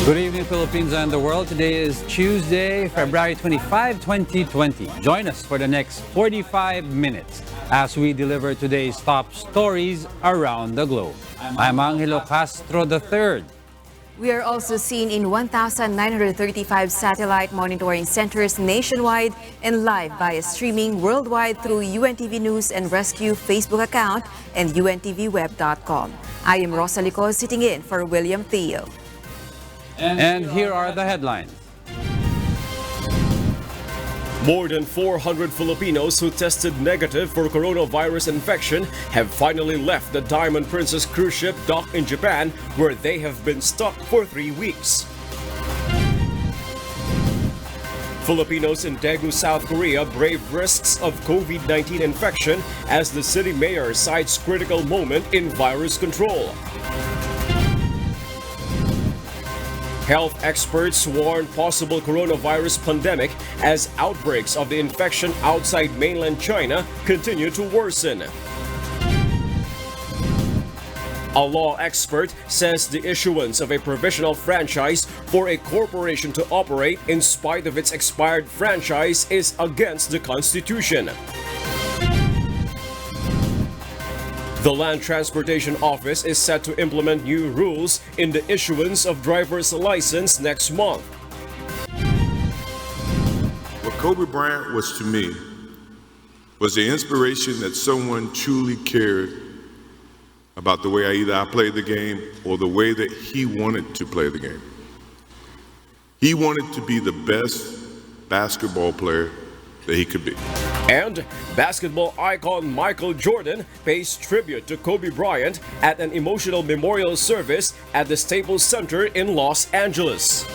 Good evening, Philippines and the world. Today is Tuesday, February 25, 2020. Join us for the next 45 minutes as we deliver today's top stories around the globe. I'm Angelo Castro III. We are also seen in 1,935 satellite monitoring centers nationwide and live via streaming worldwide through UNTV News and Rescue Facebook account and UNTVweb.com. I am Rosa Licol sitting in for William Theo. And here are the headlines. More than 400 Filipinos who tested negative for coronavirus infection have finally left the Diamond Princess cruise ship docked in Japan, where they have been stuck for 3 weeks. Filipinos in Daegu, South Korea brave risks of COVID-19 infection as the city mayor cites critical moment in virus control. Health experts warn possible coronavirus pandemic as outbreaks of the infection outside mainland China continue to worsen. A law expert says the issuance of a provisional franchise for a corporation to operate in spite of its expired franchise is against the Constitution. The Land Transportation Office is set to implement new rules in the issuance of driver's license next month. What Kobe Bryant was to me was the inspiration that someone truly cared about the way I played the game or the way that he wanted to play the game. He wanted to be the best basketball player that he could be. And basketball icon Michael Jordan pays tribute to Kobe Bryant at an emotional memorial service at the Staples Center in Los Angeles.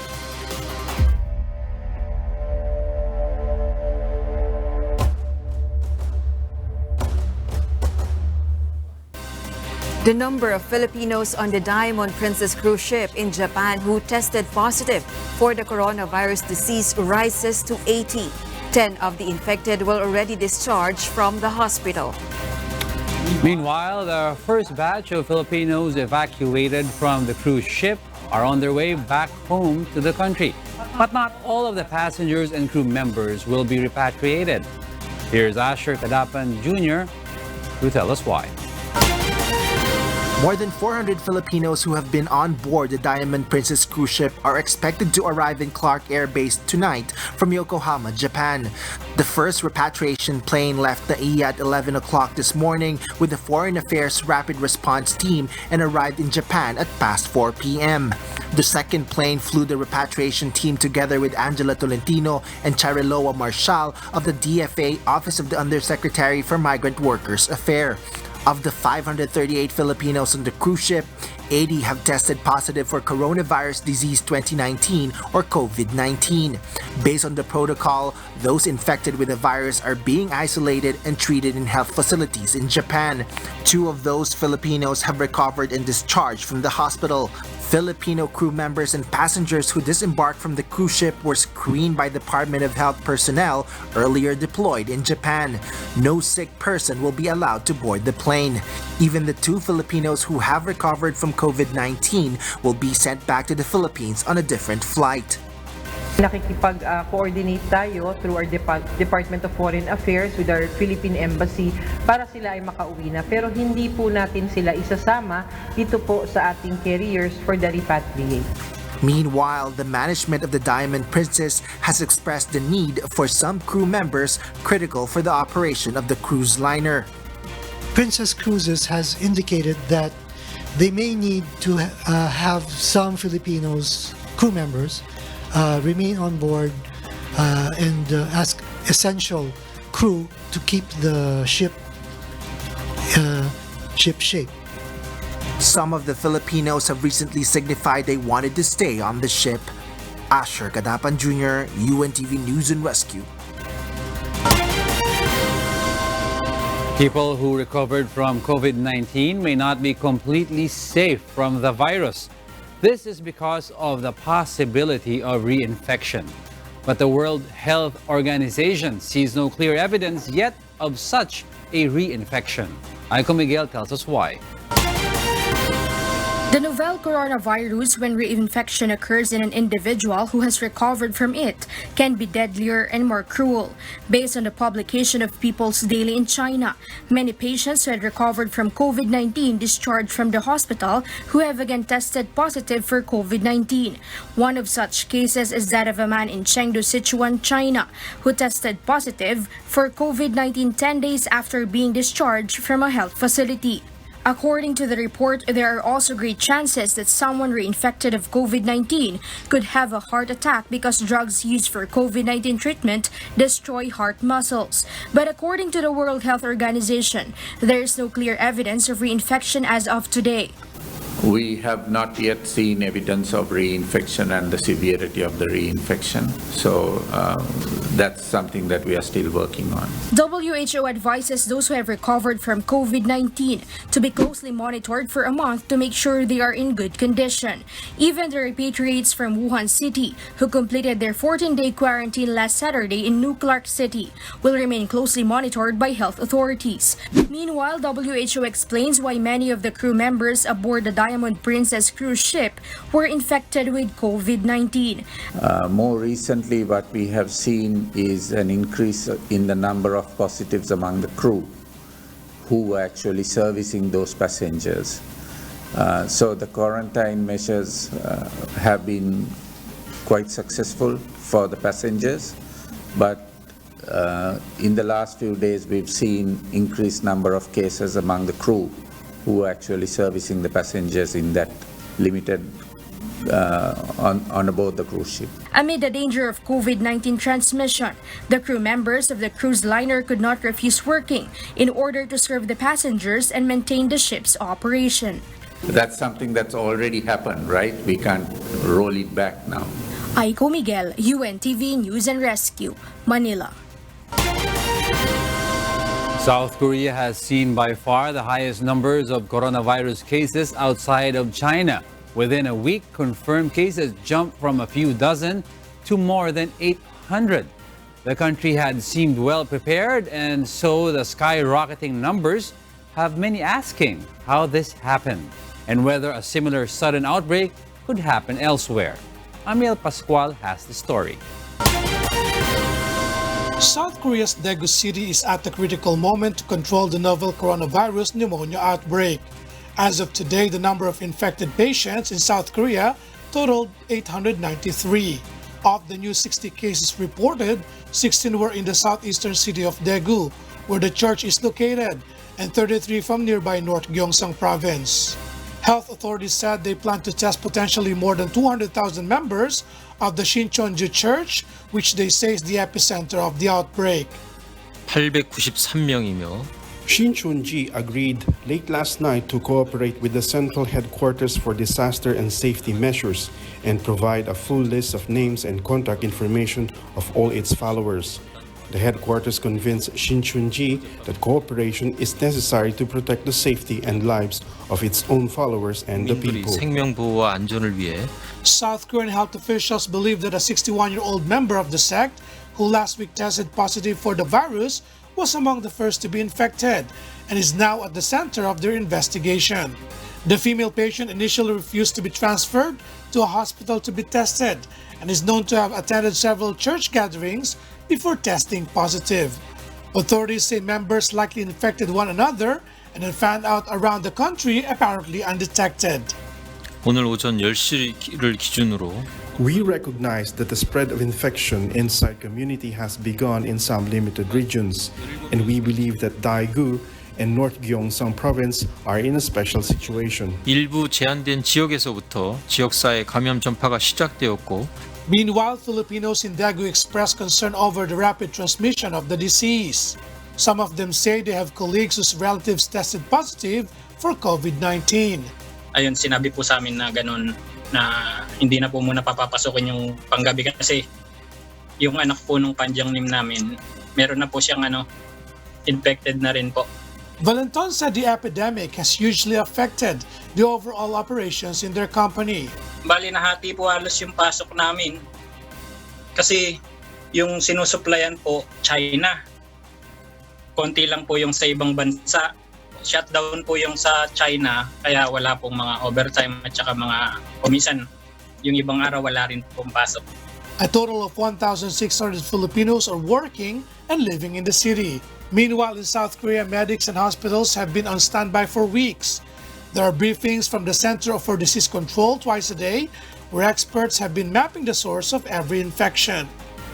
The number of Filipinos on the Diamond Princess cruise ship in Japan who tested positive for the coronavirus disease rises to 80. 10 of the infected were already discharged from the hospital. Meanwhile, the first batch of Filipinos evacuated from the cruise ship are on their way back home to the country. But not all of the passengers and crew members will be repatriated. Here's Asher Kadapan Jr. to tell us why. More than 400 Filipinos who have been on board the Diamond Princess cruise ship are expected to arrive in Clark Air Base tonight from Yokohama, Japan. The first repatriation plane left the IA at 11 o'clock this morning with the Foreign Affairs Rapid Response Team and arrived in Japan at past 4 p.m. The second plane flew the repatriation team together with Angela Tolentino and Chariloa Marshall of the DFA Office of the Undersecretary for Migrant Workers Affairs. Of the 538 Filipinos on the cruise ship, 80 have tested positive for coronavirus disease 2019 or COVID-19. Based on the protocol, those infected with the virus are being isolated and treated in health facilities in Japan. 2 of those Filipinos have recovered and discharged from the hospital. Filipino crew members and passengers who disembarked from the cruise ship were screened by Department of Health personnel earlier deployed in Japan. No sick person will be allowed to board the plane. Even the 2 Filipinos who have recovered from COVID-19 will be sent back to the Philippines on a different flight. Nakikipag-coordinate tayo through our Department of Foreign Affairs with our Philippine Embassy para sila ay makauwi na. Pero hindi po natin sila isasama dito po sa ating carriers for the repatriate. Meanwhile, the management of the Diamond Princess has expressed the need for some crew members critical for the operation of the cruise liner. Princess Cruises has indicated that they may need to have some Filipinos crew members remain on board and ask essential crew to keep the ship shape. Some of the Filipinos have recently signified they wanted to stay on the ship. Asher Kadapan Jr., UNTV News and Rescue. People who recovered from COVID-19 may not be completely safe from the virus. This is because of the possibility of reinfection. But the World Health Organization sees no clear evidence yet of such a reinfection. Aiko Miguel tells us why. The The novel coronavirus, when reinfection occurs in an individual who has recovered from it, can be deadlier and more cruel. Based on the publication of People's Daily in China, many patients who had recovered from COVID-19 discharged from the hospital who have again tested positive for COVID-19. One of such cases is that of a man in Chengdu, Sichuan, China, who tested positive for COVID-19 10 days after being discharged from a health facility. According to the report, there are also great chances that someone reinfected of COVID-19 could have a heart attack because drugs used for COVID-19 treatment destroy heart muscles. But according to the World Health Organization, there is no clear evidence of reinfection as of today. We have not yet seen evidence of reinfection and the severity of the reinfection. So that's something that we are still working on. WHO advises those who have recovered from COVID-19 to be closely monitored for a month to make sure they are in good condition. Even the repatriates from Wuhan City, who completed their 14-day quarantine last Saturday in New Clark City, will remain closely monitored by health authorities. Meanwhile, WHO explains why many of the crew members aboard the Diamond Princess cruise ship were infected with COVID-19. More recently, what we have seen is an increase in the number of positives among the crew who were actually servicing those passengers. So the quarantine measures have been quite successful for the passengers, but in the last few days we've seen increased number of cases among the crew who are actually servicing the passengers in that limited on aboard the cruise ship. Amid the danger of COVID-19 transmission, the crew members of the cruise liner could not refuse working in order to serve the passengers and maintain the ship's operation. That's something that's already happened, right? We can't roll it back now. Aiko Miguel, UNTV News and Rescue, Manila. South Korea has seen by far the highest numbers of coronavirus cases outside of China. Within a week, confirmed cases jumped from a few dozen to more than 800. The country had seemed well prepared, and so the skyrocketing numbers have many asking how this happened and whether a similar sudden outbreak could happen elsewhere. Amiel Pascual has the story. South Korea's Daegu City is at a critical moment to control the novel coronavirus pneumonia outbreak. As of today, the number of infected patients in South Korea totaled 893. Of the new 60 cases reported, 16 were in the southeastern city of Daegu, where the church is located, and 33 from nearby North Gyeongsang province. Health authorities said they plan to test potentially more than 200,000 members of the Shincheonju Church, which they say is the epicenter of the outbreak. 893명이며 Shincheonji agreed late last night to cooperate with the Central Headquarters for Disaster and Safety Measures and provide a full list of names and contact information of all its followers. The headquarters convinced Shincheonji that cooperation is necessary to protect the safety and lives of its own followers and the people. 생명보호와 안전을 위해 South Korean health officials believe that a 61-year-old member of the sect, who last week tested positive for the virus, was among the first to be infected and is now at the center of their investigation. The female patient initially refused to be transferred to a hospital to be tested and is known to have attended several church gatherings before testing positive. Authorities say members likely infected one another and then found out around the country apparently undetected. 오늘 오전 10시를 기준으로 We recognize that the spread of infection inside community has begun in some limited regions, and we believe that Daegu and North Gyeongsang province are in a special situation. 일부 제한된 지역에서부터 지역사회 감염 전파가 시작되었고 Meanwhile, Filipinos in Daegu expressed concern over the rapid transmission of the disease. Some of them say they have colleagues whose relatives tested positive for COVID-19. Ayun, sinabi po sa amin na ganun na hindi na po muna papapasokin yung panggabi kasi yung anak po nung panjangnim namin, meron na po siyang infected na rin po. Valenton said the epidemic has hugely affected the overall operations in their company. Bali nahati po halos yung pasok namin kasi yung sinusuplayan po China. Konti lang po yung sa ibang bansa. shutdown po yung sa China, kaya wala pong mga overtime at saka mga kumisan. Yung ibang araw wala rin pong pasok. A total of 1,600 Filipinos are working and living in the city. Meanwhile, in South Korea, medics and hospitals have been on standby for weeks. There are briefings from the Center for Disease Control twice a day, where experts have been mapping the source of every infection.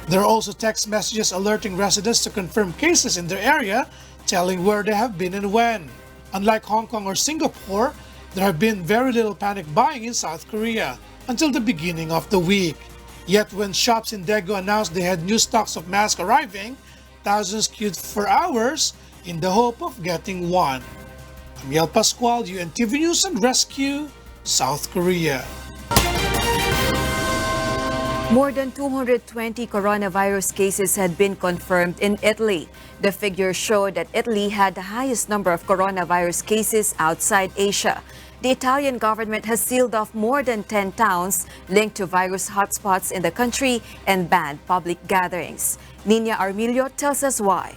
There are also text messages alerting residents to confirm cases in their area, telling where they have been and when. Unlike Hong Kong or Singapore, there have been very little panic buying in South Korea until the beginning of the week. Yet when shops in Daegu announced they had new stocks of masks arriving, thousands queued for hours in the hope of getting one. I'm Yel Pascual, UNTV News and Rescue, South Korea. More than 220 coronavirus cases had been confirmed in Italy. The figures show that Italy had the highest number of coronavirus cases outside Asia. The Italian government has sealed off more than 10 towns linked to virus hotspots in the country and banned public gatherings. Nina Armilio tells us why.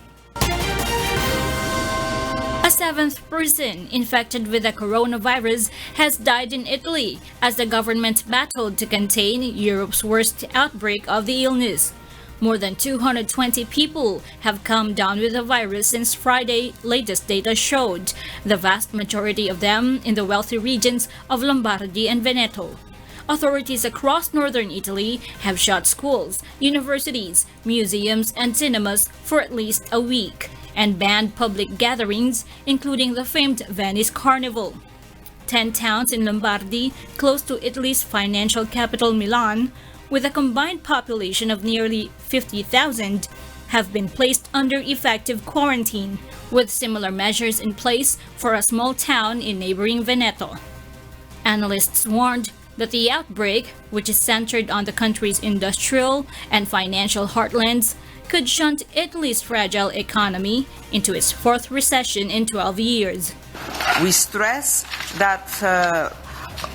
A seventh person infected with the coronavirus has died in Italy as the government battled to contain Europe's worst outbreak of the illness. More than 220 people have come down with the virus since Friday, latest data showed, the vast majority of them in the wealthy regions of Lombardy and Veneto. Authorities across northern Italy have shut schools, universities, museums, and cinemas for at least a week, and banned public gatherings, including the famed Venice Carnival. 10 towns in Lombardy, close to Italy's financial capital Milan, with a combined population of nearly 50,000, have been placed under effective quarantine, with similar measures in place for a small town in neighboring Veneto. Analysts warned that the outbreak, which is centered on the country's industrial and financial heartlands, could shunt Italy's fragile economy into its fourth recession in 12 years. We stress that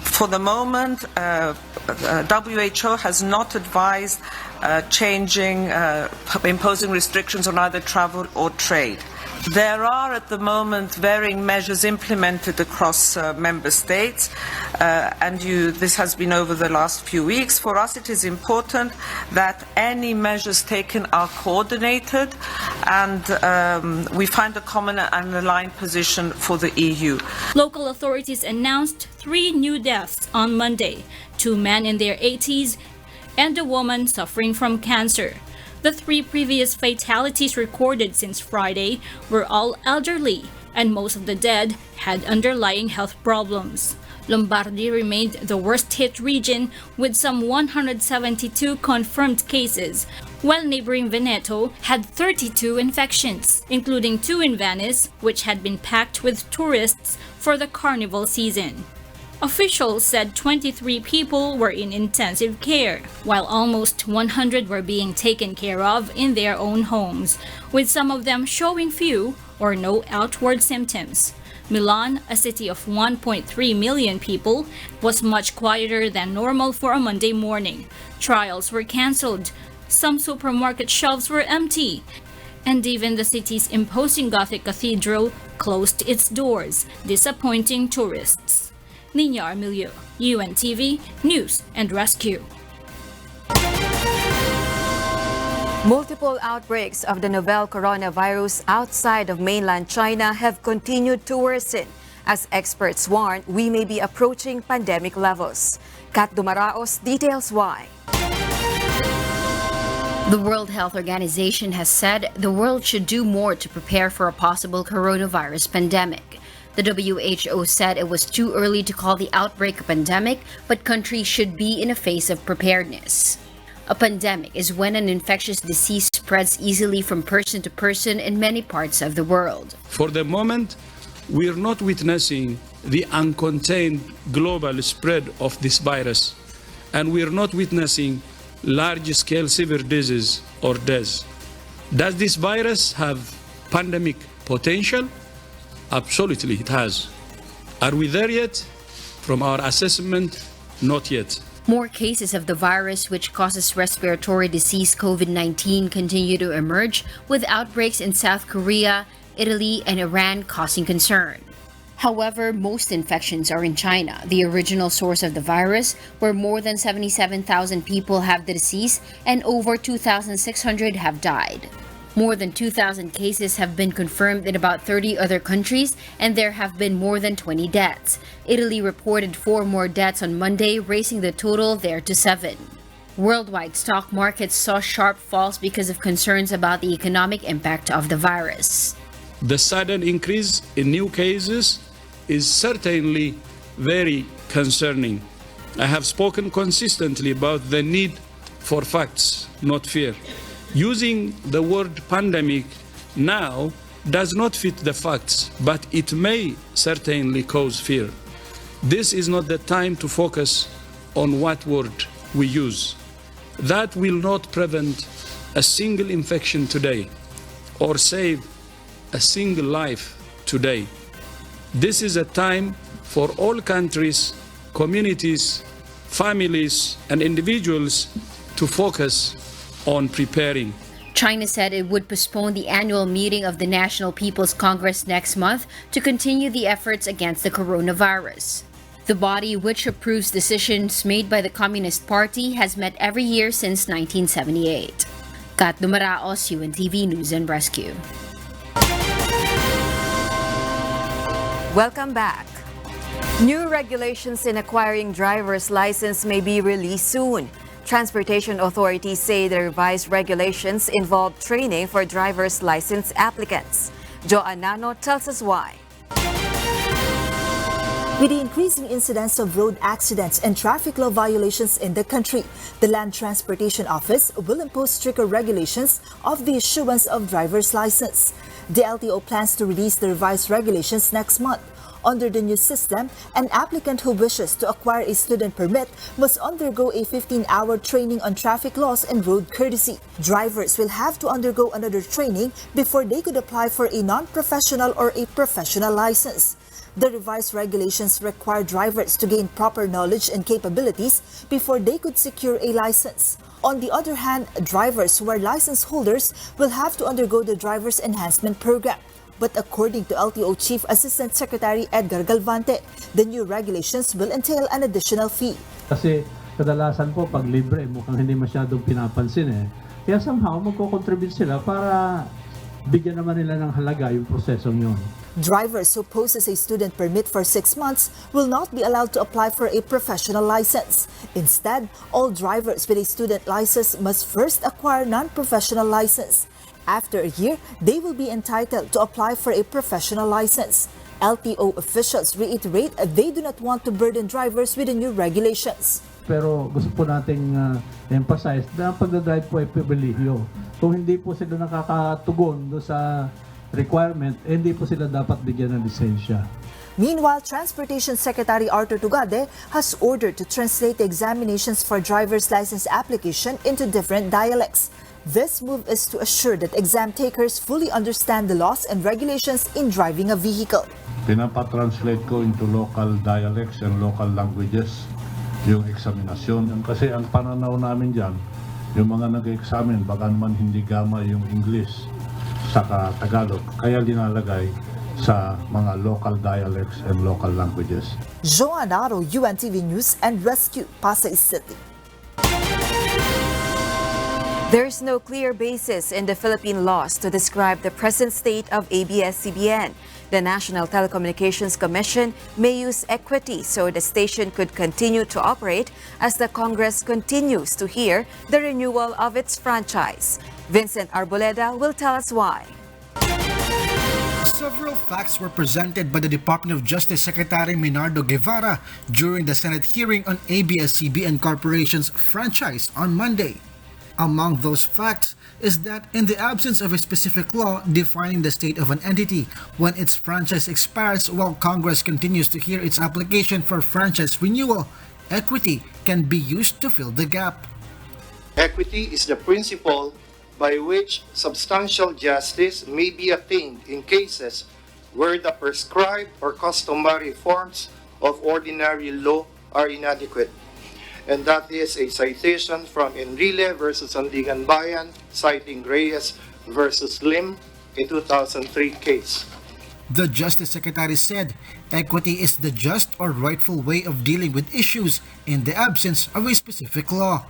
for the moment, WHO has not advised imposing restrictions on either travel or trade. There are at the moment varying measures implemented across member states, and this has been over the last few weeks. For us, it is important that any measures taken are coordinated, and we find a common and aligned position for the EU. Local authorities announced 3 new deaths on Monday, 2 men in their 80s and a woman suffering from cancer. The 3 previous fatalities recorded since Friday were all elderly, and most of the dead had underlying health problems. Lombardy remained the worst-hit region with some 172 confirmed cases, while neighboring Veneto had 32 infections, including 2 in Venice, which had been packed with tourists for the carnival season. Officials said 23 people were in intensive care, while almost 100 were being taken care of in their own homes, with some of them showing few or no outward symptoms. Milan, a city of 1.3 million people, was much quieter than normal for a Monday morning. Trials were cancelled, some supermarket shelves were empty, and even the city's imposing Gothic cathedral closed its doors, disappointing tourists. Nina Armilio, UNTV News and Rescue. Multiple outbreaks of the novel coronavirus outside of mainland China have continued to worsen. As experts warn, we may be approaching pandemic levels. Kat Dumaraos details why. The World Health Organization has said the world should do more to prepare for a possible coronavirus pandemic. The WHO said it was too early to call the outbreak a pandemic, but countries should be in a phase of preparedness. A pandemic is when an infectious disease spreads easily from person to person in many parts of the world. For the moment, we are not witnessing the uncontained global spread of this virus, and we are not witnessing large-scale severe disease or deaths. Does this virus have pandemic potential? Absolutely, it has. Are we there yet? From our assessment, not yet. More cases of the virus, which causes respiratory disease COVID-19, continue to emerge, with outbreaks in South Korea, Italy, and Iran causing concern. However, most infections are in China, the original source of the virus, where more than 77,000 people have the disease and over 2,600 have died. More than 2,000 cases have been confirmed in about 30 other countries, and there have been more than 20 deaths. Italy reported 4 more deaths on Monday, raising the total there to 7. Worldwide stock markets saw sharp falls because of concerns about the economic impact of the virus. The sudden increase in new cases is certainly very concerning. I have spoken consistently about the need for facts, not fear. Using the word pandemic now does not fit the facts, but it may certainly cause fear. This is not the time to focus on what word we use. That will not prevent a single infection today or save a single life today. This is a time for all countries, communities, families, and individuals to focus on preparing. China said it would postpone the annual meeting of the National People's Congress next month to continue the efforts against the coronavirus. The body, which approves decisions made by the Communist Party, has met every year since 1978. Kat Dumaraos, UNTV News and Rescue. Welcome back. New regulations in acquiring driver's license may be released soon. Transportation authorities say the revised regulations involve training for driver's license applicants. Joanne Nano tells us why. With the increasing incidence of road accidents and traffic law violations in the country, the Land Transportation Office will impose stricter regulations of the issuance of driver's license. The LTO plans to release the revised regulations next month. Under the new system, an applicant who wishes to acquire a student permit must undergo a 15-hour training on traffic laws and road courtesy. Drivers will have to undergo another training before they could apply for a non-professional or a professional license. The revised regulations require drivers to gain proper knowledge and capabilities before they could secure a license. On the other hand, drivers who are license holders will have to undergo the Driver's Enhancement Program. But according to LTO Chief Assistant Secretary Edgar Galvante, the new regulations will entail an additional fee. Kasi kadalasan po pag libre mukhang hindi masyadong pinapansin eh. Kaya somehow magko-contribute sila para bigyan naman nila ng halaga yung prosesong yun. Drivers who possess a student permit for 6 months will not be allowed to apply for a professional license. Instead, all drivers with a student license must first acquire non-professional license. After a year, they will be entitled to apply for a professional license. LTO officials reiterate they do not want to burden drivers with the new regulations. Pero gusto po nating emphasize na pagdadrive po ay pribilehyo. Kung hindi po sila nakakatugon do sa requirement, hindi po sila dapat bigyan ng lisensya. Meanwhile, Transportation Secretary Arthur Tugade has ordered to translate the examinations for driver's license application into different dialects. This move is to assure that exam takers fully understand the laws and regulations in driving a vehicle. Pinapatranslate ko into local dialects and local languages yung eksaminasyon. Kasi ang pananaw namin dyan, yung mga nag-examine, baka naman hindi gama yung English saka Tagalog. Kaya linalagay sa mga local dialects and local languages. Joanne Aro, UNTV News and Rescue, Pasay City. There is no clear basis in the Philippine laws to describe the present state of ABS-CBN. The National Telecommunications Commission may use equity so the station could continue to operate as the Congress continues to hear the renewal of its franchise. Vincent Arboleda will tell us why. Several facts were presented by the Department of Justice Secretary Minardo Guevara during the Senate hearing on ABS-CBN Corporation's franchise on Monday. Among those facts is that in the absence of a specific law defining the state of an entity when its franchise expires while Congress continues to hear its application for franchise renewal, equity can be used to fill the gap. Equity is the principle by which substantial justice may be attained in cases where the prescribed or customary forms of ordinary law are inadequate. And that is a citation from Enrile versus Sandigan Bayan, citing Reyes versus Lim, a 2003 case. The Justice Secretary said equity is the just or rightful way of dealing with issues in the absence of a specific law.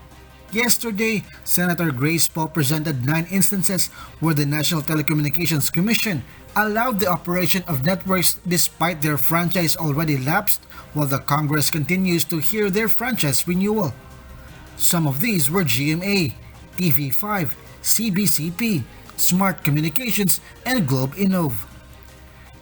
Yesterday, Senator Grace Poe presented 9 instances where the National Telecommunications Commission allowed the operation of networks despite their franchise already lapsed, while the Congress continues to hear their franchise renewal. Some of these were GMA, TV5, CBCP, Smart Communications, and Globe Innov.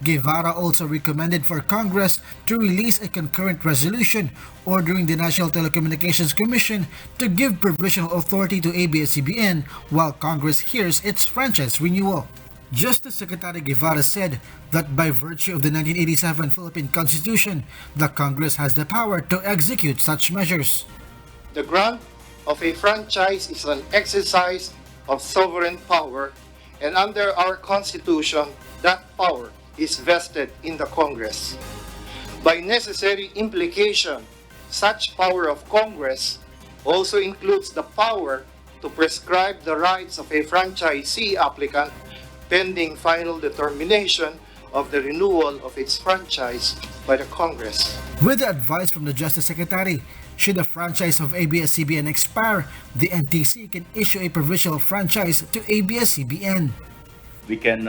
Guevara also recommended for Congress to release a concurrent resolution ordering the National Telecommunications Commission to give provisional authority to ABS-CBN while Congress hears its franchise renewal. Justice Secretary Guevara said that by virtue of the 1987 Philippine Constitution, the Congress has the power to execute such measures. The grant of a franchise is an exercise of sovereign power, and under our Constitution, that power is vested in the Congress. By necessary implication, such power of Congress also includes the power to prescribe the rights of a franchisee applicant pending final determination of the renewal of its franchise by the Congress. With the advice from the Justice Secretary, should the franchise of ABS-CBN expire, the NTC can issue a provisional franchise to ABS-CBN. We can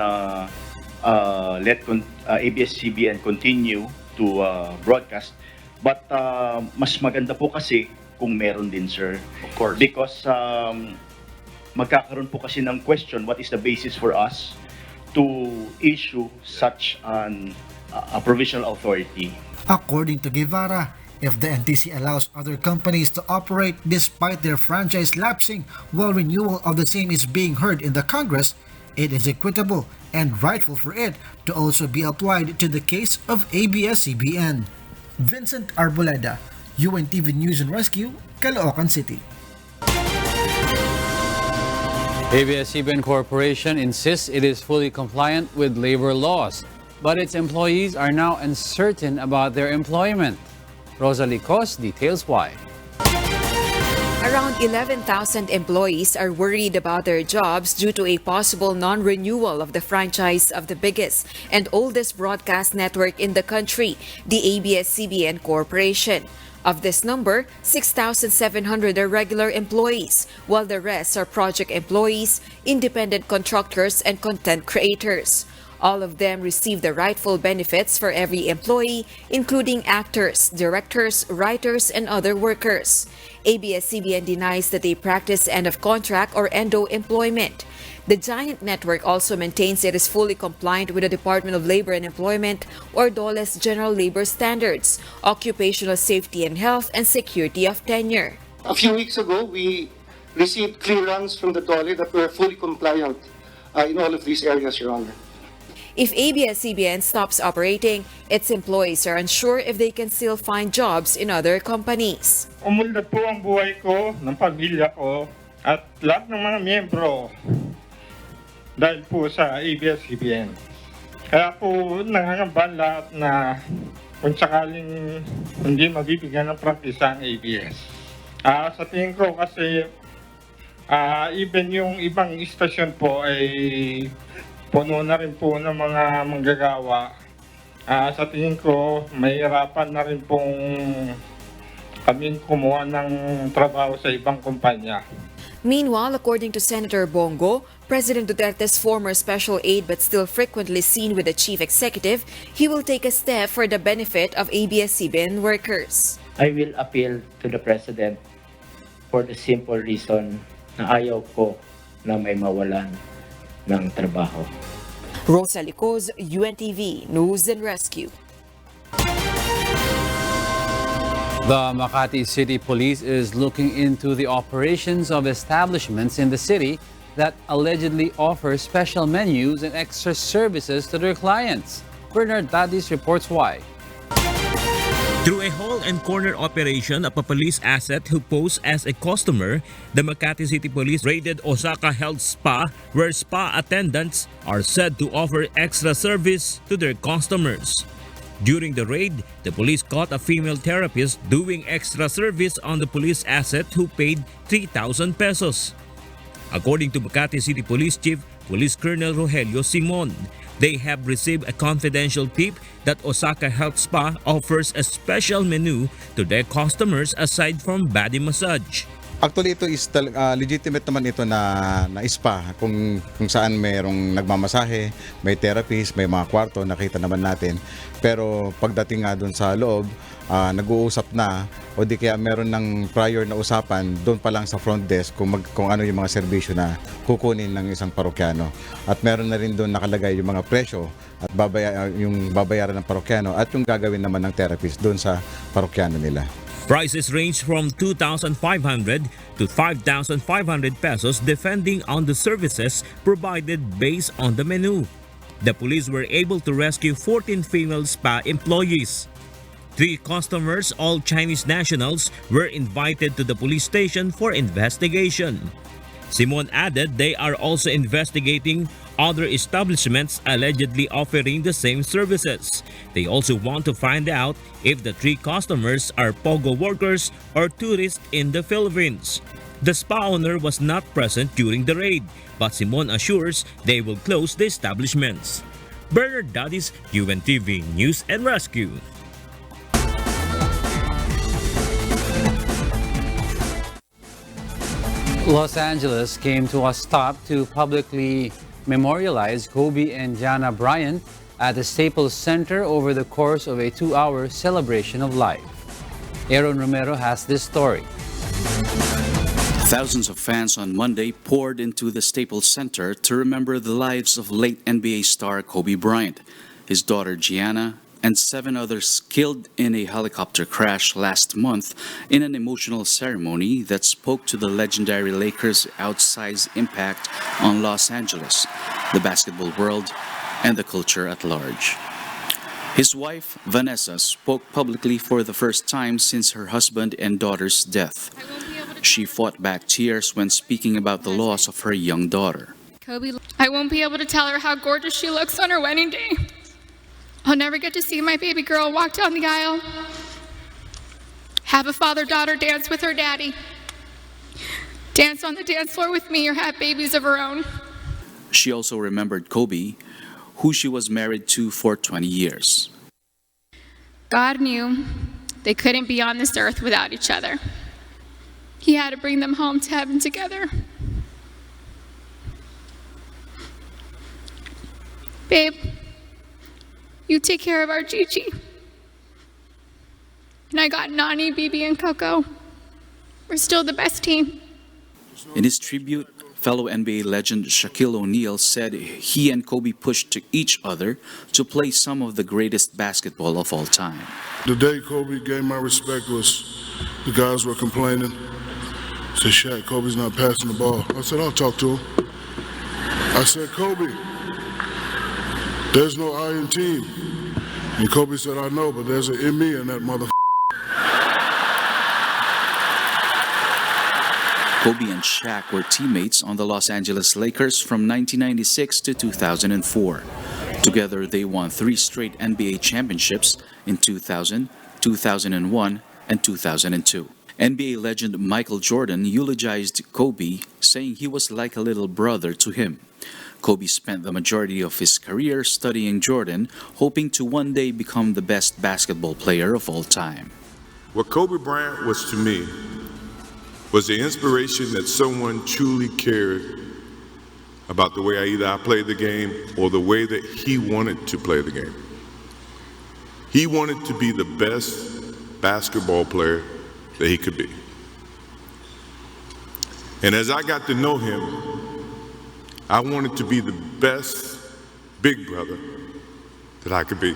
let ABS-CBN continue to broadcast, but mas maganda po kasi kung meron din, sir. Of course. Because magkakaroon po kasi ng question, what is the basis for us to issue such a provisional authority? According to Guevara, if the NTC allows other companies to operate despite their franchise lapsing while renewal of the same is being heard in the Congress, it is equitable and rightful for it to also be applied to the case of ABS-CBN. Vincent Arboleda, UNTV News and Rescue, Caloocan City. ABS-CBN Corporation insists it is fully compliant with labor laws, but its employees are now uncertain about their employment. Rosalie Cos details why. Around 11,000 employees are worried about their jobs due to a possible non-renewal of the franchise of the biggest and oldest broadcast network in the country, the ABS-CBN Corporation. Of this number, 6,700 are regular employees, while the rest are project employees, independent contractors, and content creators. All of them receive the rightful benefits for every employee, including actors, directors, writers, and other workers. ABS-CBN denies that they practice end-of-contract or endo employment. The giant network also maintains it is fully compliant with the Department of Labor and Employment or DOLE's General Labor Standards, Occupational Safety and Health, and Security of Tenure. A few weeks ago, we received clearance from the DOLE that we're fully compliant in all of these areas, Your Honor. If ABS-CBN stops operating, its employees are unsure if they can still find jobs in other companies. Umunlad po ang buhay ko, ng pamilya ko, at lahat ng mga miyembro dahil po sa ABS-CBN. Kaya po nangangamban lahat na kung sakaling hindi mabibigyan ng prangkisa ang ABS. Sa tingin ko kasi even yung ibang istasyon po ay puno na rin po ng mga manggagawa. Sa tingin ko, mahirapan na rin pong kaming kumuha ng trabaho sa ibang kumpanya. Meanwhile, according to Senator Bongo, President Duterte's former special aide but still frequently seen with the chief executive, he will take a step for the benefit of ABS-CBN workers. I will appeal to the President for the simple reason na ayaw ko na may mawalan ng trabaho. Rosalie Cos, UNTV News and Rescue. The Makati City Police is looking into the operations of establishments in the city that allegedly offer special menus and extra services to their clients. Bernard Dadis reports why. Through a hole and corner operation of a police asset who posed as a customer, the Makati City Police raided Osaka Health Spa, where spa attendants are said to offer extra service to their customers. During the raid, the police caught a female therapist doing extra service on the police asset who paid 3,000 pesos. According to Makati City Police Chief Police Colonel Rogelio Simon. They have received a confidential tip that Osaka Health Spa offers a special menu to their customers aside from body massage. Actually, ito is legitimate naman ito na spa kung saan mayroong nagmamasahe, may therapist, may mga kwarto, nakita naman natin. Pero pagdating nga doon sa loob, nag-uusap na o di kaya meron ng prior na usapan doon pa lang sa front desk kung ano yung mga serbisyo na kukunin ng isang parokyano. At meron na rin doon nakalagay yung mga presyo at yung babayaran ng parokyano at yung gagawin naman ng therapist doon sa parokyano nila. Prices range from 2,500 to 5,500 pesos depending on the services provided based on the menu. The police were able to rescue 14 female spa employees. 3 customers, all Chinese nationals, were invited to the police station for investigation. Simon added they are also investigating other establishments allegedly offering the same services. They also want to find out if the 3 customers are POGO workers or tourists in the Philippines. The spa owner was not present during the raid, but Simon assures they will close the establishments. Bernard Dadis, UNTV News and Rescue. Los Angeles came to a stop to publicly memorialize Kobe and Gianna Bryant at the Staples Center over the course of a 2-hour celebration of life. Aaron Romero has this story. Thousands of fans on Monday poured into the Staples Center to remember the lives of late NBA star Kobe Bryant, his daughter Gianna, and 7 others killed in a helicopter crash last month in an emotional ceremony that spoke to the legendary Lakers' outsized impact on Los Angeles, the basketball world, and the culture at large. His wife, Vanessa, spoke publicly for the first time since her husband and daughter's death. She fought back tears when speaking about the loss of her young daughter. Kobe, I won't be able to tell her how gorgeous she looks on her wedding day. I'll never get to see my baby girl walk down the aisle, have a father-daughter dance with her daddy, dance on the dance floor with me, or have babies of her own. She also remembered Kobe, who she was married to for 20 years. God knew they couldn't be on this earth without each other. He had to bring them home to heaven together. Babe, you take care of our Gigi. And I got Nani, Bibi, and Coco. We're still the best team. In his tribute, fellow NBA legend Shaquille O'Neal said he and Kobe pushed each other to play some of the greatest basketball of all time. The day Kobe gave my respect was the guys were complaining. Said, Shaq, Kobe's not passing the ball. I said, I'll talk to him. I said, Kobe, there's no I in team. And Kobe said, I know, but there's an in me in that motherfucker. Kobe and Shaq were teammates on the Los Angeles Lakers from 1996 to 2004. Together, they won 3 straight NBA championships in 2000, 2001, and 2002. NBA legend Michael Jordan eulogized Kobe, saying he was like a little brother to him. Kobe spent the majority of his career studying Jordan, hoping to one day become the best basketball player of all time. What Kobe Bryant was to me was the inspiration that someone truly cared about the way I played the game or the way that he wanted to play the game. He wanted to be the best basketball player that he could be. And as I got to know him, I wanted to be the best big brother that I could be.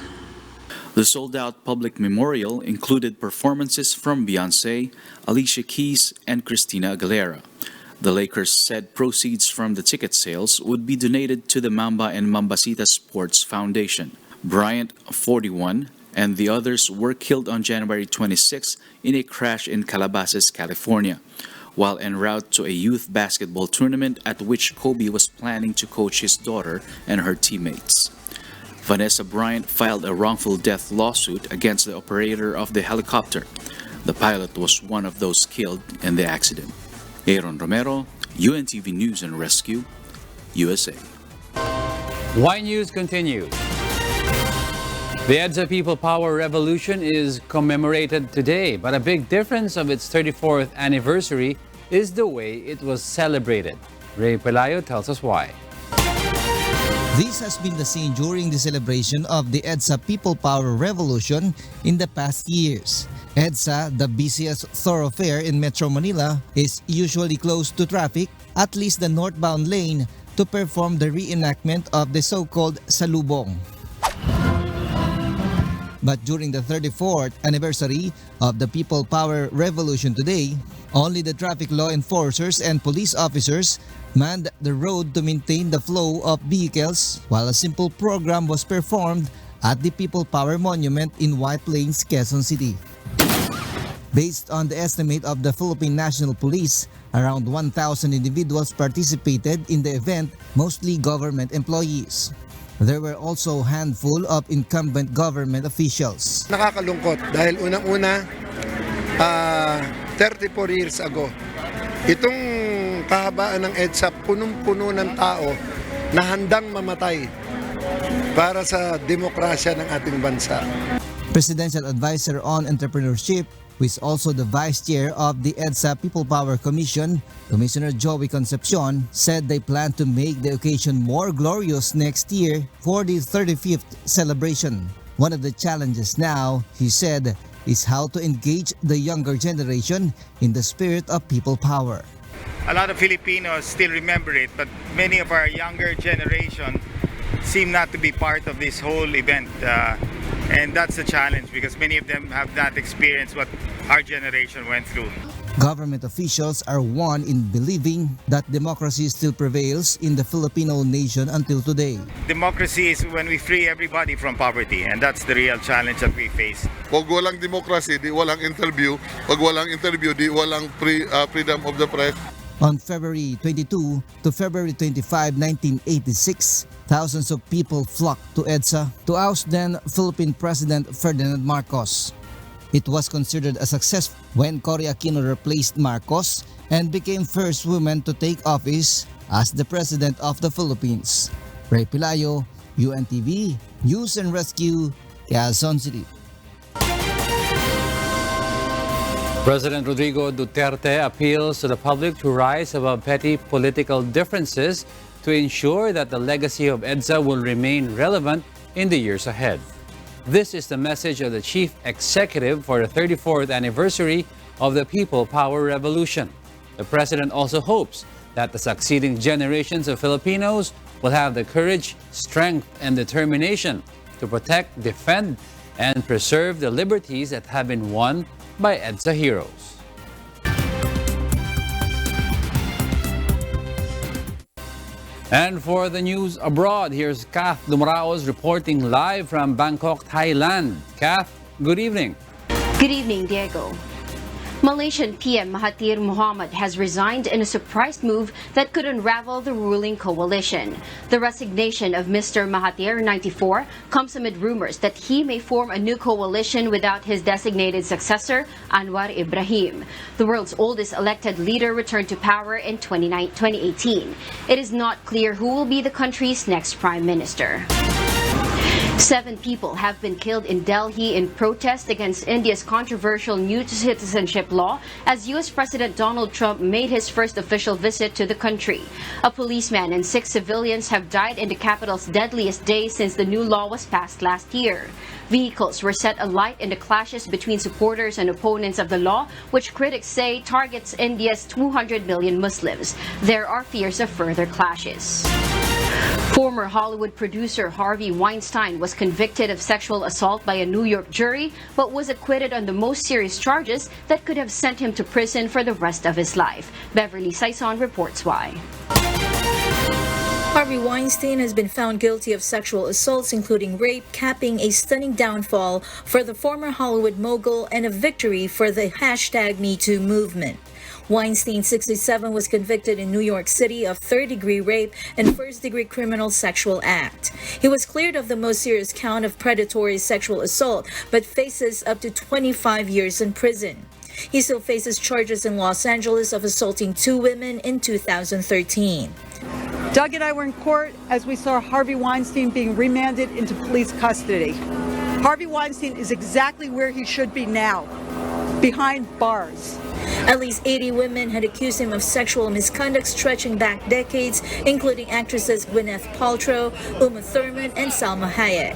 The sold-out public memorial included performances from Beyoncé, Alicia Keys, and Christina Aguilera. The Lakers said proceeds from the ticket sales would be donated to the Mamba and Mambasita Sports Foundation. Bryant, 41, and the others were killed on January 26 in a crash in Calabasas, California, while en route to a youth basketball tournament at which Kobe was planning to coach his daughter and her teammates. Vanessa Bryant filed a wrongful death lawsuit against the operator of the helicopter. The pilot was one of those killed in the accident. Aaron Romero, UNTV News and Rescue, USA. Y News continues. The EDSA People Power Revolution is commemorated today, but a big difference of its 34th anniversary is the way it was celebrated. Ray Pelayo tells us why. This has been the scene during the celebration of the EDSA People Power Revolution in the past years. EDSA, the busiest thoroughfare in Metro Manila, is usually closed to traffic, at least the northbound lane, to perform the reenactment of the so-called salubong. But during the 34th anniversary of the People Power Revolution today, only the traffic law enforcers and police officers manned the road to maintain the flow of vehicles, while a simple program was performed at the People Power Monument in White Plains, Quezon City. Based on the estimate of the Philippine National Police, around 1,000 individuals participated in the event, mostly government employees. There were also a handful of incumbent government officials. Nakakalungkot dahil unang-una, 34 years ago, itong kahabaan ng EDSA punong-puno ng tao na handang mamatay para sa demokrasya ng ating bansa. Presidential Advisor on Entrepreneurship, who is also the Vice Chair of the EDSA People Power Commission, Commissioner Joey Concepcion, said they plan to make the occasion more glorious next year for the 35th celebration. One of the challenges now, he said, is how to engage the younger generation in the spirit of people power. A lot of Filipinos still remember it, but many of our younger generation seem not to be part of this whole event. And that's a challenge because many of them have not experienced what our generation went through. Government officials are one in believing that democracy still prevails in the Filipino nation until today. Democracy is when we free everybody from poverty, and that's the real challenge that we face. Pag walang democracy, di walang interview. Pag walang interview, di walang freedom of the press. On February 22 to February 25, 1986, thousands of people flocked to EDSA to oust then Philippine President Ferdinand Marcos. It was considered a success when Cory Aquino replaced Marcos and became first woman to take office as the President of the Philippines. Ray Pelayo, UNTV, News and Rescue, Quezon City. President Rodrigo Duterte appeals to the public to rise above petty political differences to ensure that the legacy of EDSA will remain relevant in the years ahead. This is the message of the Chief Executive for the 34th anniversary of the People Power Revolution. The President also hopes that the succeeding generations of Filipinos will have the courage, strength, and determination to protect, defend, and preserve the liberties that have been won by EDSA heroes. And for the news abroad, here's Kath Dumraos reporting live from Bangkok, Thailand. Kath, good evening. Good evening, Diego. Malaysian PM Mahathir Mohamad has resigned in a surprise move that could unravel the ruling coalition. The resignation of Mr. Mahathir, 94, comes amid rumors that he may form a new coalition without his designated successor, Anwar Ibrahim. The world's oldest elected leader returned to power in 2018. It is not clear who will be the country's next prime minister. 7 people have been killed in Delhi in protest against India's controversial new citizenship law as U.S. President Donald Trump made his first official visit to the country. A policeman and 6 civilians have died in the capital's deadliest day since the new law was passed last year. Vehicles were set alight in the clashes between supporters and opponents of the law, which critics say targets India's 200 million Muslims. There are fears of further clashes. Former Hollywood producer Harvey Weinstein was convicted of sexual assault by a New York jury, but was acquitted on the most serious charges that could have sent him to prison for the rest of his life. Beverly Saison reports why. Harvey Weinstein has been found guilty of sexual assaults, including rape, capping a stunning downfall for the former Hollywood mogul and a victory for the #MeToo movement. Weinstein, 67, was convicted in New York City of third-degree rape and first-degree criminal sexual act. He was cleared of the most serious count of predatory sexual assault, but faces up to 25 years in prison. He still faces charges in Los Angeles of assaulting 2 women in 2013. Doug and I were in court as we saw Harvey Weinstein being remanded into police custody. Harvey Weinstein is exactly where he should be now, behind bars. At least 80 women had accused him of sexual misconduct stretching back decades, including actresses Gwyneth Paltrow, Uma Thurman, and Salma Hayek.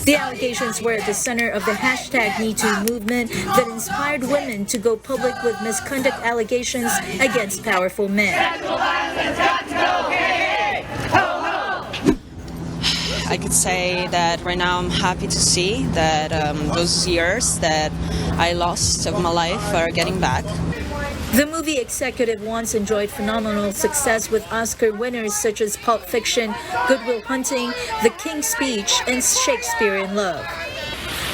The allegations were at the center of the #MeToo movement that inspired women to go public with misconduct allegations against powerful men. I could say that right now I'm happy to see that those years that I lost of my life are getting back. The movie executive once enjoyed phenomenal success with Oscar winners such as Pulp Fiction, Good Will Hunting, The King's Speech, and Shakespeare in Love.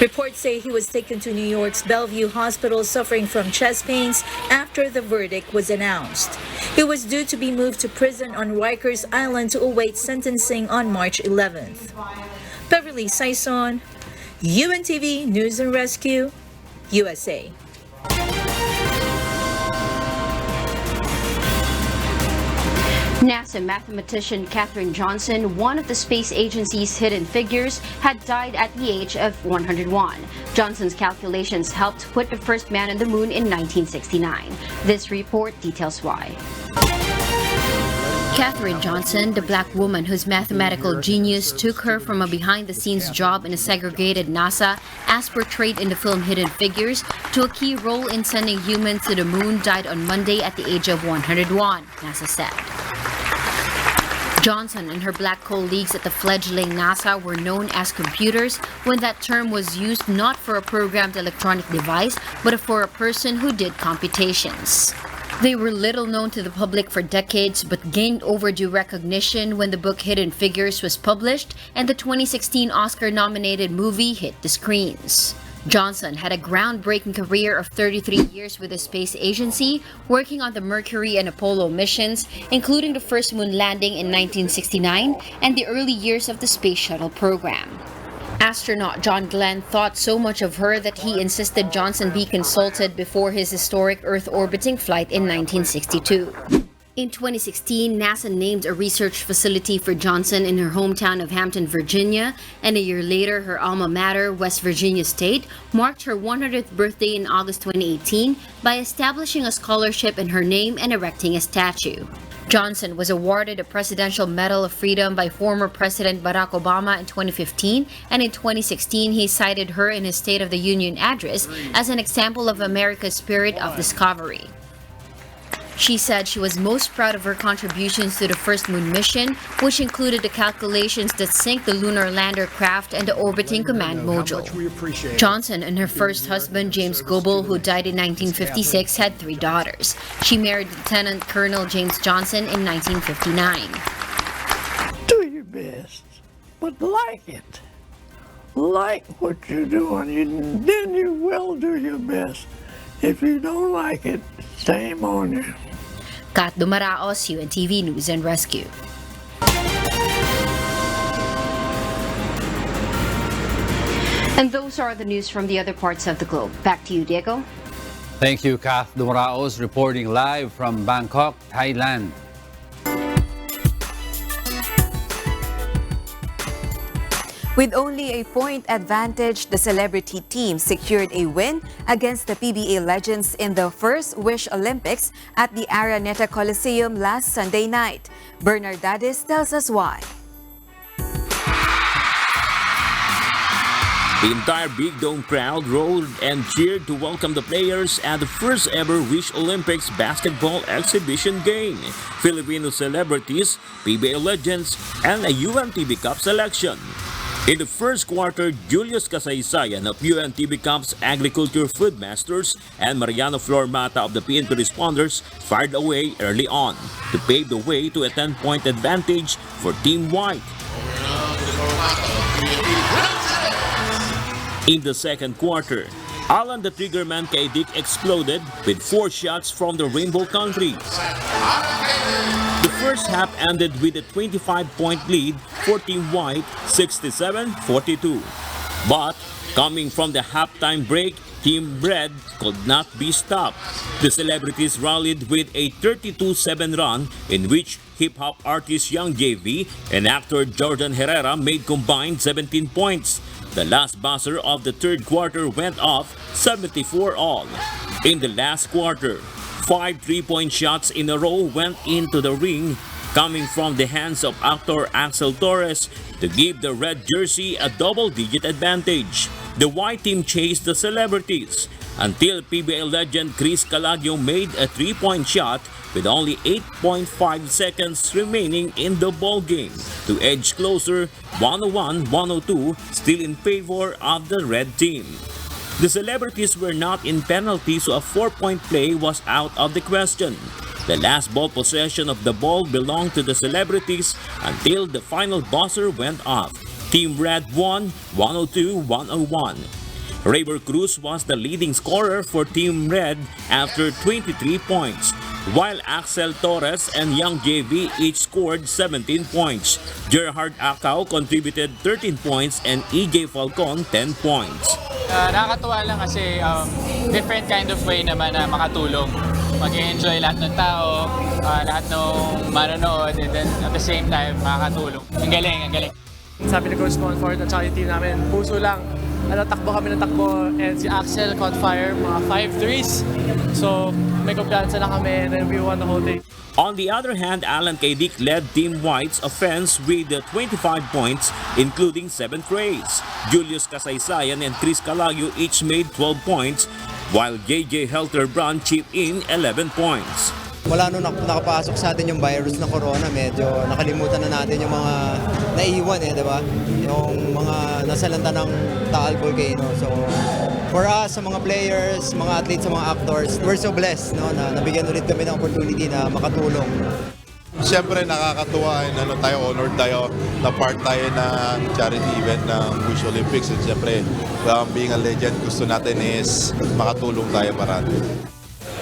Reports say he was taken to New York's Bellevue Hospital suffering from chest pains after the verdict was announced. He was due to be moved to prison on Rikers Island to await sentencing on March 11th. Beverly Saison, UNTV News and Rescue, USA. NASA mathematician Katherine Johnson, one of the space agency's hidden figures, had died at the age of 101. Johnson's calculations helped put the first man on the moon in 1969. This report details why. Katherine Johnson, the black woman whose mathematical genius took her from a behind-the-scenes job in a segregated NASA, as portrayed in the film Hidden Figures, to a key role in sending humans to the moon, died on Monday at the age of 101, NASA said. Johnson and her black colleagues at the fledgling NASA were known as computers when that term was used not for a programmed electronic device, but for a person who did computations. They were little known to the public for decades, but gained overdue recognition when the book Hidden Figures was published and the 2016 Oscar-nominated movie hit the screens. Johnson had a groundbreaking career of 33 years with the space agency, working on the Mercury and Apollo missions, including the first moon landing in 1969 and the early years of the space shuttle program. Astronaut John Glenn thought so much of her that he insisted Johnson be consulted before his historic Earth-orbiting flight in 1962. In 2016, NASA named a research facility for Johnson in her hometown of Hampton, Virginia, and a year later, her alma mater, West Virginia State, marked her 100th birthday in August 2018 by establishing a scholarship in her name and erecting a statue. Johnson was awarded a Presidential Medal of Freedom by former President Barack Obama in 2015, and in 2016 he cited her in his State of the Union address as an example of America's spirit of discovery. She said she was most proud of her contributions to the first moon mission, which included the calculations that sank the lunar lander craft and the orbiting command module. Johnson and her first husband, James Goebel, who died in 1956, had 3 daughters. She married Lieutenant Colonel James Johnson in 1959. Do your best, but like it. Like what you're doing, then you will do your best. If you don't like it, shame on you. Kat Dumaraos, UNTV News and Rescue. And those are the news from the other parts of the globe. Back to you, Diego. Thank you, Kath Dumaraos, reporting live from Bangkok, Thailand. With only a point advantage, the celebrity team secured a win against the PBA legends in the first Wish Olympics at the Araneta Coliseum last Sunday night. Bernard Dadis tells us why. The entire Big Dome crowd roared and cheered to welcome the players at the first ever Wish Olympics basketball exhibition game. Filipino celebrities, PBA legends, and a UNTV Cup selection. In the first quarter, Julius Kasaysayan of UNTV Cup's Agriculture Food Masters and Mariano Flor Mata of the PNP Responders fired away early on to pave the way to a 10-point advantage for Team White. In the second quarter, Alan the Triggerman Kaidik exploded with 4 shots from the Rainbow Countries. The first half ended with a 25-point lead for Team White, 67-42. But coming from the halftime break, Team Red could not be stopped. The celebrities rallied with a 32-7 run in which hip-hop artist Young JV and actor Jordan Herrera made combined 17 points. The last buzzer of the third quarter went off 74-all. In the last quarter, 5 3-point shots in a row went into the ring, coming from the hands of actor Axel Torres to give the red jersey a double-digit advantage. The white team chased the celebrities until PBA legend Chris Calagio made a 3-point shot with only 8.5 seconds remaining in the ball game to edge closer 101-102, still in favor of the red team. The celebrities were not in penalty, so a 4-point play was out of the question. The last ball possession of the ball belonged to the celebrities until the final buzzer went off. Team Red won 102-101. Raver Cruz was the leading scorer for Team Red after 23 points, while Axel Torres and Young JV each scored 17 points. Gerhard Acau contributed 13 points and EJ Falcon 10 points. Nakakatuwa lang kasi different kind of way naman na makatulong. Mag-enjoy lahat ng tao, lahat ng manonood, and then at the same time makakatulong. Ang galing, ang galing. Sabi ni Coach Monfort at saka yung team namin, puso lang. Takbo kami ng takbo, and si Axel caught fire, mga 5 threes. So may kumpiyansa na kami, and then we won the whole day. On the other hand, Alan Kaydik led Team White's offense with 25 points, including 7 trays. Julius Kasaysayan and Chris Calagio each made 12 points, while JJ Helterbrand chipped in 11 points. Wala nung nakapasok sa atin yung virus na corona, medyo nakalimutan na natin yung mga naiiwan di ba? Yung mga nasalanta ng Taal Volcano. So, for us, sa mga players, mga athletes, sa mga actors, we're so blessed na nabigyan ulit kami ng opportunity na makatulong. Siyempre nakakatuwa, honored tayo na part tayo ng charity event ng Wish Olympics. At siyempre, being a legend, gusto natin is makatulong tayo marami.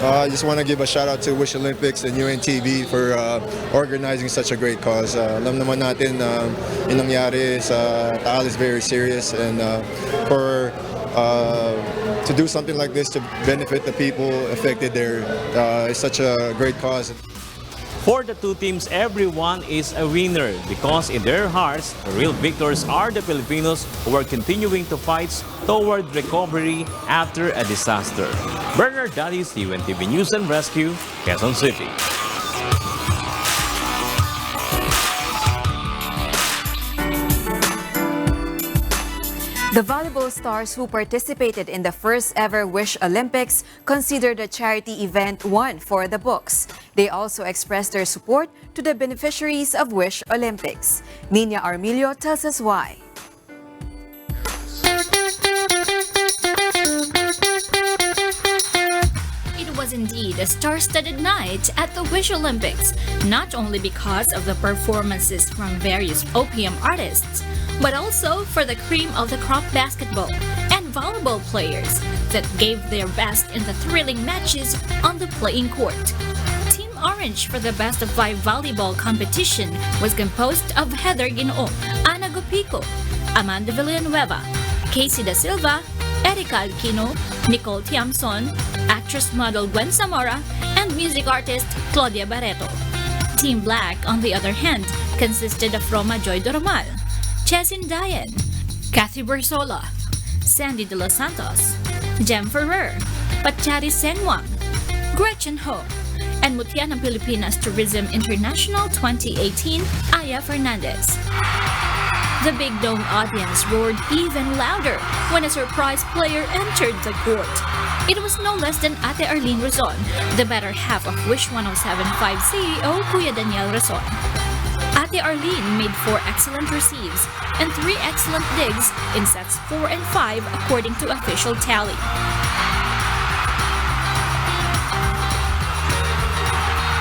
I just want to give a shout out to Wish Olympics and UNTV for organizing such a great cause. Alam naman natin yung nangyari sa Taal is very serious, and to do something like this to benefit the people affected there is such a great cause. For the two teams, everyone is a winner because in their hearts, the real victors are the Filipinos who are continuing to fight toward recovery after a disaster. Bernard Dadis, UNTV News and Rescue, Quezon City. The volleyball stars who participated in the first ever Wish Olympics considered the charity event one for the books. They also expressed their support to the beneficiaries of Wish Olympics. Nina Armilio tells us why. It was indeed a star-studded night at the Wish Olympics, not only because of the performances from various OPM artists, but also for the cream of the crop basketball and volleyball players that gave their best in the thrilling matches on the playing court. Team Orange for the Best of 5 volleyball competition was composed of Heather Ginoo, Ana Gopico, Amanda Villanueva, Casey Da Silva, Erica Alquino, Nicole Tiamson, actress model Gwen Zamora, and music artist Claudia Barreto. Team Black, on the other hand, consisted of Roma Joy Doromal, Chesin Dayan, Kathy Bersola, Sandy De Los Santos, Jem Ferrer, Patchari Senwang, Gretchen Ho, and Mutya ng Pilipinas Tourism International 2018, Aya Fernandez. The Big Dome audience roared even louder when a surprise player entered the court. It was no less than Ate Arlene Razon, the better half of Wish 107.5 CEO Kuya Daniel Razon. Ate Arlene made 4 excellent receives and 3 excellent digs in sets 4 and 5 according to official tally.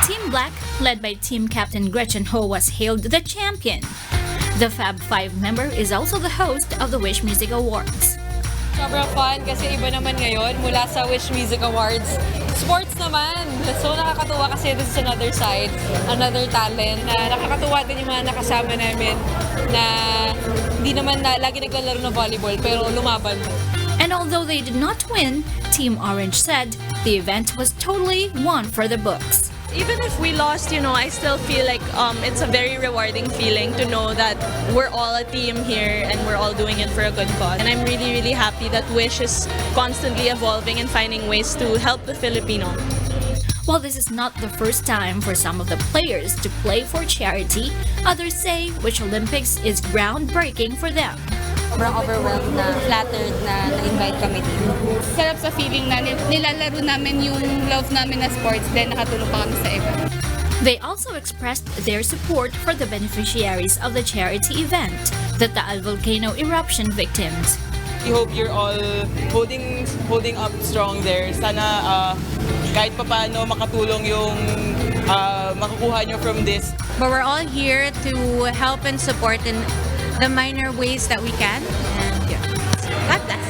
Team Black, led by team captain Gretchen Ho, was hailed the champion. The Fab 5 member is also the host of the Wish Music Awards. Sobrang fun kasi iba naman ngayon mula sa Wish Music Awards. Sports naman. So nakakatuwa kasi this is another side, another talent. Na nakakatuwa din yung mga nakasama namin na hindi naman lagi naglalaro ng volleyball pero lumaban. And And although they did not win, Team Orange said the event was totally one for the books. Even if we lost, I still feel like it's a very rewarding feeling to know that we're all a team here and we're all doing it for a good cause. And I'm really, really happy that Wish is constantly evolving and finding ways to help the Filipino. While this is not the first time for some of the players to play for charity, others say Wish Olympics is groundbreaking for them. Sobrang overwhelmed na, flattered na na-invite kami dito. Sarap sa feeling na nilalaro namin yung love namin na sports, then nakatulong pa kami sa iba. They also expressed their support for the beneficiaries of the charity event, the Taal volcano eruption victims. We hope you're all holding up strong there. Sana kahit papaano makatulong yung makukuha nyo from this. But we're all here to help and support in the minor ways that we can. And yeah, God bless.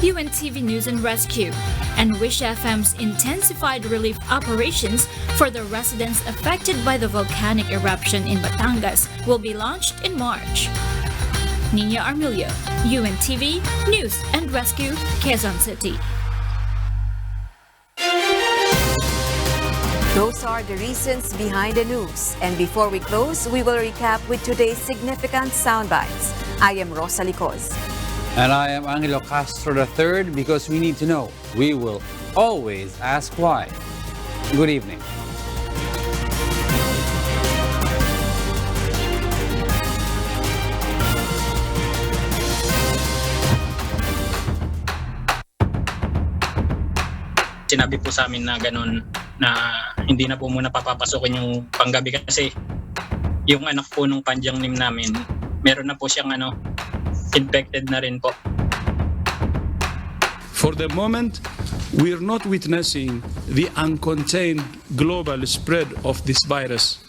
UNTV News and Rescue and Wish FM's intensified relief operations for the residents affected by the volcanic eruption in Batangas will be launched in March. Nina Armilio, UNTV News and Rescue, Quezon City. Those are the reasons behind the news. And before we close, we will recap with today's significant soundbites. I am Rosa Licos. And I am Angelo Castro III, because we need to know. We will always ask why. Good evening. Sinabi po sa amin na ganun, na hindi na po muna papapasokin yung panggabi kasi yung anak po nung panjang nim namin, meron na po siyang infected na rin po. For the moment, we're not witnessing the uncontained global spread of this virus,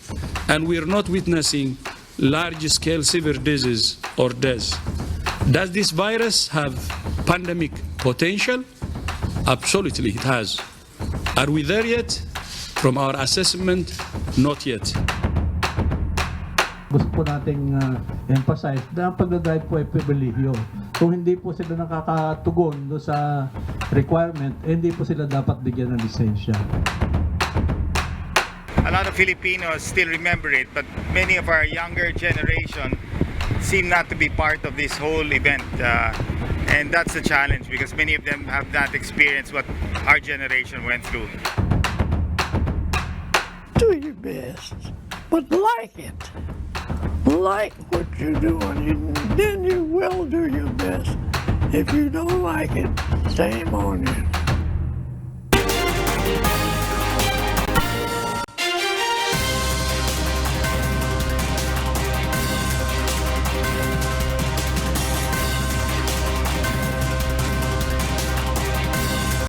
and we're not witnessing large-scale severe disease or deaths. Does this virus have pandemic potential? Absolutely, it has. Are we there yet? From our assessment, not yet. Gusto po nating emphasize na ang pagdadrive po ay pribilehiyo. Kung hindi po sila nakakatugon do sa requirement, hindi po sila dapat bigyan ng lisensya. A lot of Filipinos still remember it, but many of our younger generation seem not to be part of this whole event. And that's the challenge, because many of them have not experienced what our generation went through. Do your best, but like it. Like what you're doing, then you will do your best. If you don't like it, shame on you.